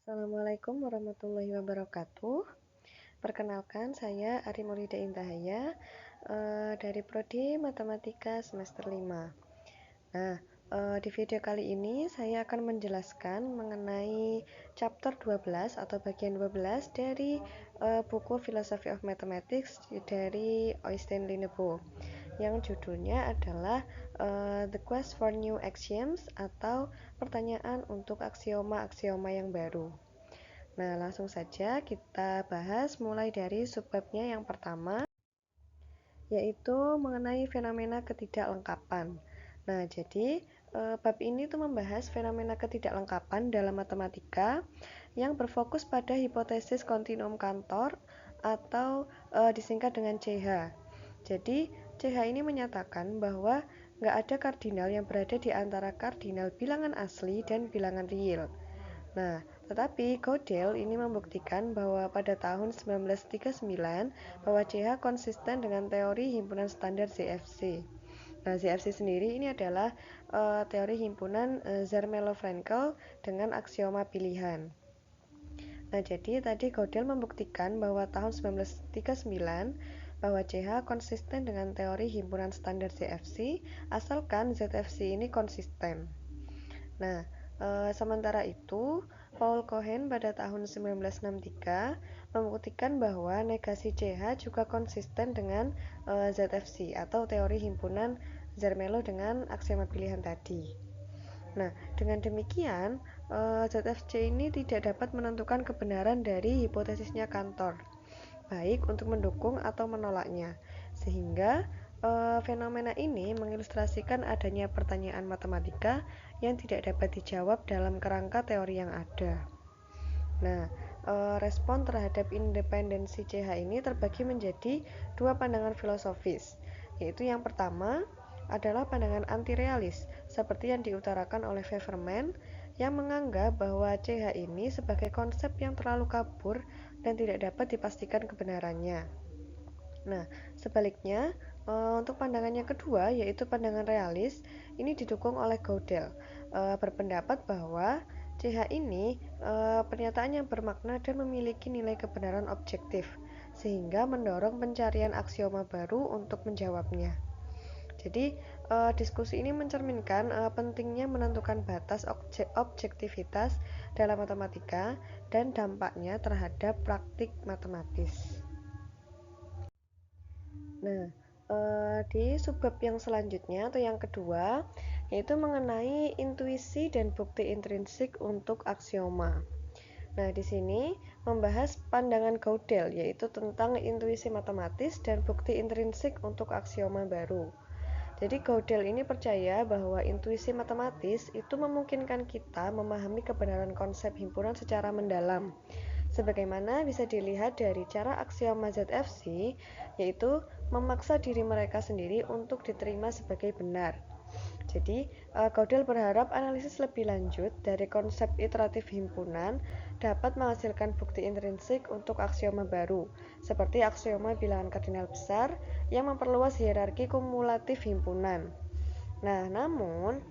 Assalamualaikum warahmatullahi wabarakatuh. Perkenalkan, saya Ari Maulida Intahaya dari Prodi Matematika semester 5. Nah, di video kali ini saya akan menjelaskan mengenai chapter 12 atau bagian 12 dari buku Philosophy of Mathematics dari Øystein Lindeboe yang judulnya adalah The Quest for New Axioms atau pertanyaan untuk aksioma-aksioma yang baru. Nah, langsung saja kita bahas mulai dari subbabnya yang pertama, yaitu mengenai fenomena ketidaklengkapan. Nah, jadi bab ini tuh membahas fenomena ketidaklengkapan dalam matematika yang berfokus pada hipotesis kontinuum Cantor atau disingkat dengan CH. Jadi, CH ini menyatakan bahwa nggak ada kardinal yang berada di antara kardinal bilangan asli dan bilangan real. Nah, tetapi Gödel ini membuktikan bahwa pada tahun 1939 bahwa CH konsisten dengan teori himpunan standar ZFC. Nah, ZFC sendiri ini adalah teori himpunan Zermelo-Fraenkel dengan aksioma pilihan. Nah, jadi tadi Gödel membuktikan bahwa tahun 1939 bahwa CH konsisten dengan teori himpunan standar ZFC asalkan ZFC ini konsisten. Nah, sementara itu, Paul Cohen pada tahun 1963 membuktikan bahwa negasi CH juga konsisten dengan ZFC atau teori himpunan Zermelo dengan aksioma pilihan tadi. Nah, dengan demikian, ZFC ini tidak dapat menentukan kebenaran dari hipotesisnya Cantor, baik untuk mendukung atau menolaknya, sehingga fenomena ini mengilustrasikan adanya pertanyaan matematika yang tidak dapat dijawab dalam kerangka teori yang ada. Nah, respon terhadap independensi CH ini terbagi menjadi dua pandangan filosofis, yaitu yang pertama adalah pandangan anti-realis, seperti yang diutarakan oleh Wevermann, yang menganggap bahwa CH ini sebagai konsep yang terlalu kabur dan tidak dapat dipastikan kebenarannya. Nah, sebaliknya, untuk pandangan yang kedua, yaitu pandangan realis, ini didukung oleh Gödel, berpendapat bahwa CH ini pernyataan yang bermakna dan memiliki nilai kebenaran objektif, sehingga mendorong pencarian aksioma baru untuk menjawabnya. Jadi, diskusi ini mencerminkan pentingnya menentukan batas objektivitas dalam matematika dan dampaknya terhadap praktik matematis. Nah, di subbab yang selanjutnya atau yang kedua, yaitu mengenai intuisi dan bukti intrinsik untuk aksioma. Nah, di sini membahas pandangan Gödel, yaitu tentang intuisi matematis dan bukti intrinsik untuk aksioma baru. Jadi Gödel ini percaya bahwa intuisi matematis itu memungkinkan kita memahami kebenaran konsep himpunan secara mendalam, sebagaimana bisa dilihat dari cara aksioma ZFC, yaitu memaksa diri mereka sendiri untuk diterima sebagai benar. Jadi, Gödel berharap analisis lebih lanjut dari konsep iteratif himpunan dapat menghasilkan bukti intrinsik untuk aksioma baru, seperti aksioma bilangan kardinal besar yang memperluas hierarki kumulatif himpunan. Nah, namun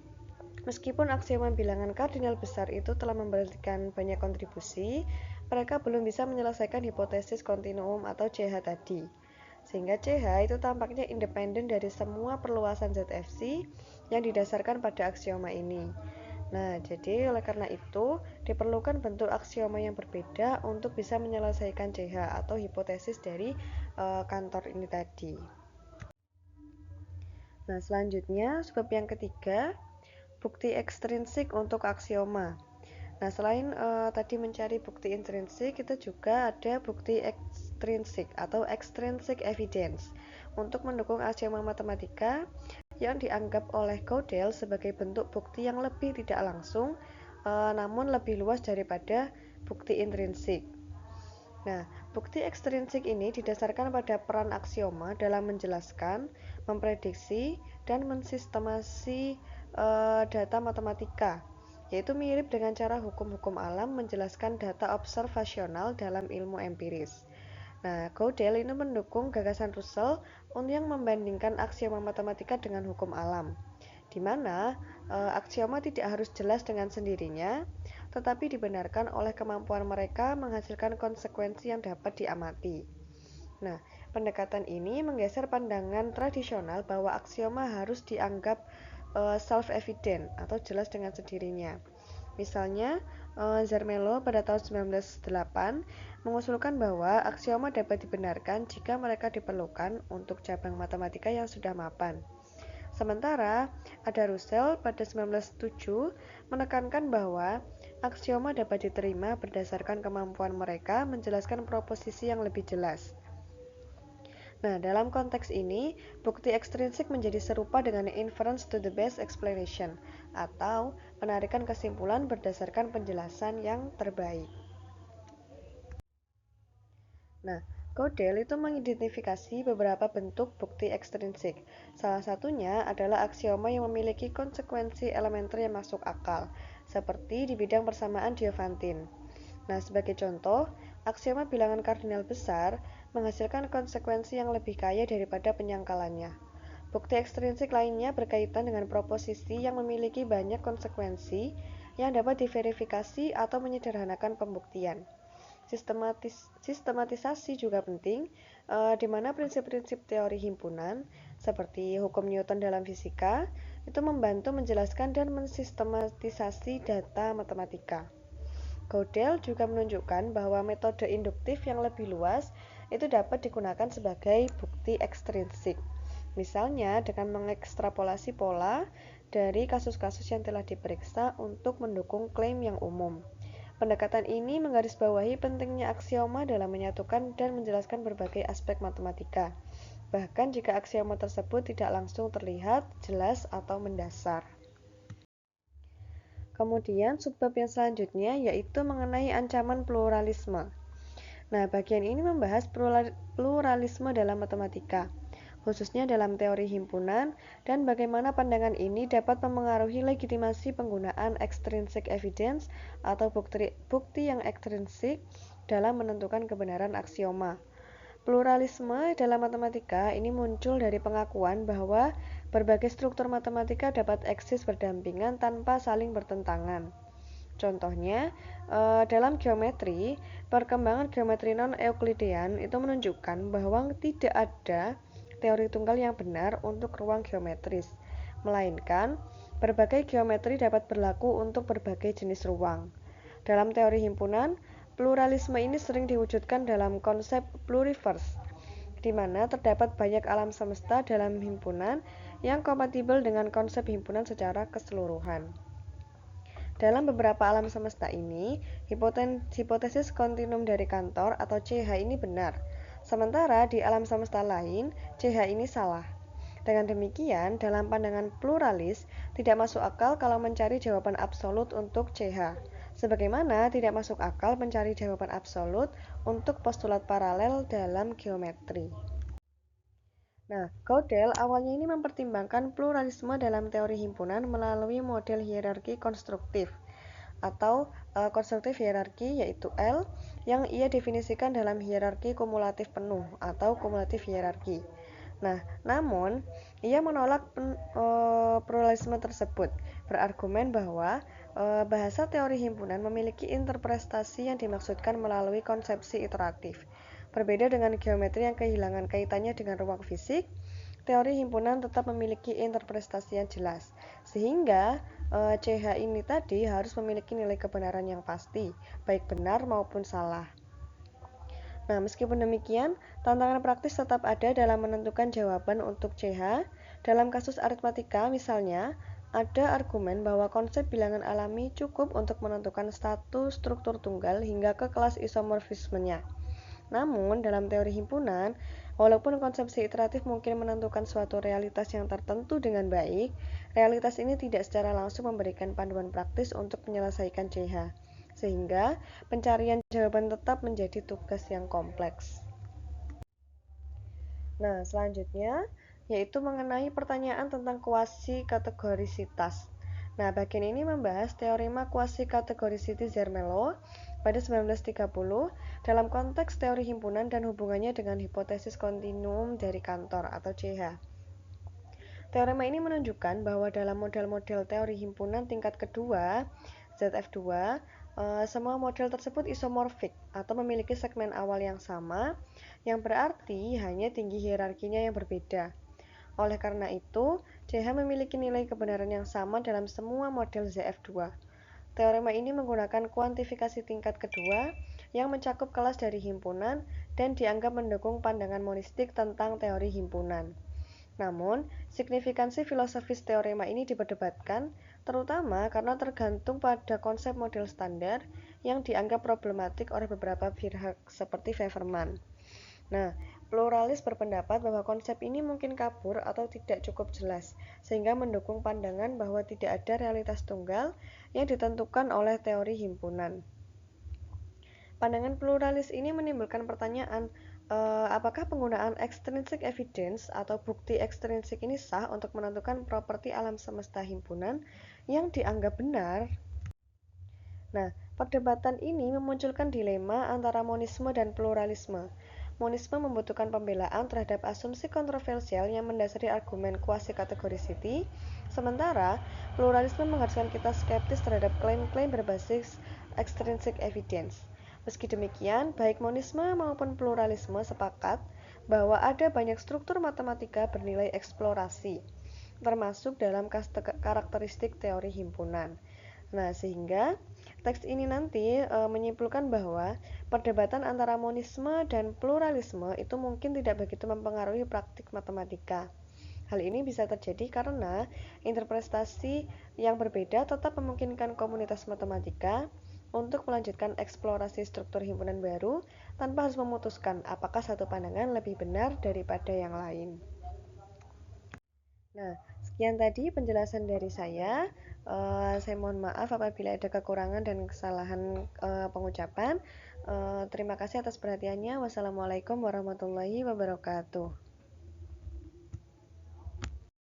meskipun aksioma bilangan kardinal besar itu telah memberikan banyak kontribusi, mereka belum bisa menyelesaikan hipotesis kontinuum atau CH tadi. Sehingga CH itu tampaknya independen dari semua perluasan ZFC yang didasarkan pada aksioma ini. Nah, jadi oleh karena itu diperlukan bentuk aksioma yang berbeda untuk bisa menyelesaikan CH atau hipotesis dari Cantor ini tadi. Nah, selanjutnya sebab yang ketiga, bukti ekstrinsik untuk aksioma. Nah, selain tadi mencari bukti intrinsik, kita juga ada bukti ekstrinsik atau extrinsic evidence untuk mendukung aksioma matematika yang dianggap oleh Gödel sebagai bentuk bukti yang lebih tidak langsung, namun lebih luas daripada bukti intrinsik. Nah, bukti ekstrinsik ini didasarkan pada peran aksioma dalam menjelaskan, memprediksi, dan mensistemasi data matematika, yaitu mirip dengan cara hukum-hukum alam menjelaskan data observasional dalam ilmu empiris. Nah, Gödel ini mendukung gagasan Russell yang membandingkan aksioma matematika dengan hukum alam. di mana aksioma tidak harus jelas dengan sendirinya, tetapi dibenarkan oleh kemampuan mereka menghasilkan konsekuensi yang dapat diamati. Nah, pendekatan ini menggeser pandangan tradisional bahwa aksioma harus dianggap self-evident atau jelas dengan sendirinya. Misalnya, Zermelo pada tahun 1908 mengusulkan bahwa aksioma dapat dibenarkan jika mereka diperlukan untuk cabang matematika yang sudah mapan. Sementara, ada Russell pada 1907 menekankan bahwa aksioma dapat diterima berdasarkan kemampuan mereka menjelaskan proposisi yang lebih jelas. Nah, dalam konteks ini, bukti ekstrinsik menjadi serupa dengan inference to the best explanation, atau penarikan kesimpulan berdasarkan penjelasan yang terbaik. Nah, Gödel itu mengidentifikasi beberapa bentuk bukti ekstrinsik. Salah satunya adalah aksioma yang memiliki konsekuensi elementer yang masuk akal, seperti di bidang persamaan Diophantine. Nah, sebagai contoh, aksioma bilangan kardinal besar menghasilkan konsekuensi yang lebih kaya daripada penyangkalannya. Bukti ekstrinsik lainnya berkaitan dengan proposisi yang memiliki banyak konsekuensi yang dapat diverifikasi atau menyederhanakan pembuktian. Sistematisasi juga penting, di mana prinsip-prinsip teori himpunan, seperti hukum Newton dalam fisika, itu membantu menjelaskan dan mensistematisasi data matematika. Gödel juga menunjukkan bahwa metode induktif yang lebih luas itu dapat digunakan sebagai bukti ekstrinsik. Misalnya dengan mengekstrapolasi pola dari kasus-kasus yang telah diperiksa untuk mendukung klaim yang umum. Pendekatan ini menggarisbawahi pentingnya aksioma dalam menyatukan dan menjelaskan berbagai aspek matematika, bahkan jika aksioma tersebut tidak langsung terlihat jelas atau mendasar. Kemudian subbab yang selanjutnya yaitu mengenai ancaman pluralisme. Nah, bagian ini membahas pluralisme dalam matematika, khususnya dalam teori himpunan, dan bagaimana pandangan ini dapat memengaruhi legitimasi penggunaan extrinsic evidence atau bukti yang ekstrinsik dalam menentukan kebenaran aksioma. Pluralisme dalam matematika ini muncul dari pengakuan bahwa berbagai struktur matematika dapat eksis berdampingan tanpa saling bertentangan. Contohnya, dalam geometri, perkembangan geometri non-Euklidean itu menunjukkan bahwa tidak ada teori tunggal yang benar untuk ruang geometris, melainkan berbagai geometri dapat berlaku untuk berbagai jenis ruang. Dalam teori himpunan, pluralisme ini sering diwujudkan dalam konsep pluriverse, di mana terdapat banyak alam semesta dalam himpunan yang kompatibel dengan konsep himpunan secara keseluruhan. Dalam beberapa alam semesta ini, hipotesis kontinum dari Cantor atau CH ini benar, sementara di alam semesta lain, CH ini salah. Dengan demikian, dalam pandangan pluralis, tidak masuk akal kalau mencari jawaban absolut untuk CH, sebagaimana tidak masuk akal mencari jawaban absolut untuk postulat paralel dalam geometri. Nah, Gödel awalnya ini mempertimbangkan pluralisme dalam teori himpunan melalui model hierarki konstruktif atau konstruktif hierarki yaitu L yang ia definisikan dalam hierarki kumulatif penuh atau kumulatif hierarki. Nah, namun ia menolak pluralisme tersebut, berargumen bahwa bahasa teori himpunan memiliki interpretasi yang dimaksudkan melalui konsepsi iteratif. Berbeda dengan geometri yang kehilangan kaitannya dengan ruang fisik, teori himpunan tetap memiliki interpretasi yang jelas, sehingga CH ini tadi harus memiliki nilai kebenaran yang pasti, baik benar maupun salah. Nah, meskipun demikian, tantangan praktis tetap ada dalam menentukan jawaban untuk CH. Dalam kasus aritmatika, misalnya, ada argumen bahwa konsep bilangan alami cukup untuk menentukan status struktur tunggal hingga ke kelas isomorfismenya. Namun, dalam teori himpunan, walaupun konsepsi iteratif mungkin menentukan suatu realitas yang tertentu dengan baik, realitas ini tidak secara langsung memberikan panduan praktis untuk menyelesaikan CH, sehingga pencarian jawaban tetap menjadi tugas yang kompleks. Nah, selanjutnya yaitu mengenai pertanyaan tentang kuasi kategorisitas. Nah, bagian ini membahas teorema kuasi kategoricity Zermelo pada 1930 dalam konteks teori himpunan dan hubungannya dengan hipotesis kontinuum dari Cantor atau CH. Teorema ini menunjukkan bahwa dalam model-model teori himpunan tingkat kedua, ZF2, semua model tersebut isomorfik atau memiliki segmen awal yang sama, yang berarti hanya tinggi hierarkinya yang berbeda. Oleh karena itu, CH memiliki nilai kebenaran yang sama dalam semua model ZF2. Teorema ini menggunakan kuantifikasi tingkat kedua yang mencakup kelas dari himpunan dan dianggap mendukung pandangan monistik tentang teori himpunan. Namun, signifikansi filosofis teorema ini diperdebatkan, terutama karena tergantung pada konsep model standar yang dianggap problematik oleh beberapa pihak seperti Wevermann. Nah, pluralis berpendapat bahwa konsep ini mungkin kabur atau tidak cukup jelas, sehingga mendukung pandangan bahwa tidak ada realitas tunggal yang ditentukan oleh teori himpunan. Pandangan pluralis ini menimbulkan pertanyaan, apakah penggunaan extrinsic evidence atau bukti ekstrinsik ini sah untuk menentukan properti alam semesta himpunan yang dianggap benar? Nah, perdebatan ini memunculkan dilema antara monisme dan pluralisme. Monisme membutuhkan pembelaan terhadap asumsi kontroversial yang mendasari argumen quasi-categoricity, sementara pluralisme mengharuskan kita skeptis terhadap klaim-klaim berbasis extrinsic evidence. Meski demikian, baik monisme maupun pluralisme sepakat bahwa ada banyak struktur matematika bernilai eksplorasi, termasuk dalam karakteristik teori himpunan. Nah, sehingga teks ini nanti menyimpulkan bahwa perdebatan antara monisme dan pluralisme itu mungkin tidak begitu mempengaruhi praktik matematika. Hal ini bisa terjadi karena interpretasi yang berbeda tetap memungkinkan komunitas matematika untuk melanjutkan eksplorasi struktur himpunan baru tanpa harus memutuskan apakah satu pandangan lebih benar daripada yang lain. Nah, sekian tadi penjelasan dari saya. Saya mohon maaf apabila ada kekurangan dan kesalahan pengucapan. Terima kasih atas perhatiannya. Wassalamualaikum warahmatullahi wabarakatuh.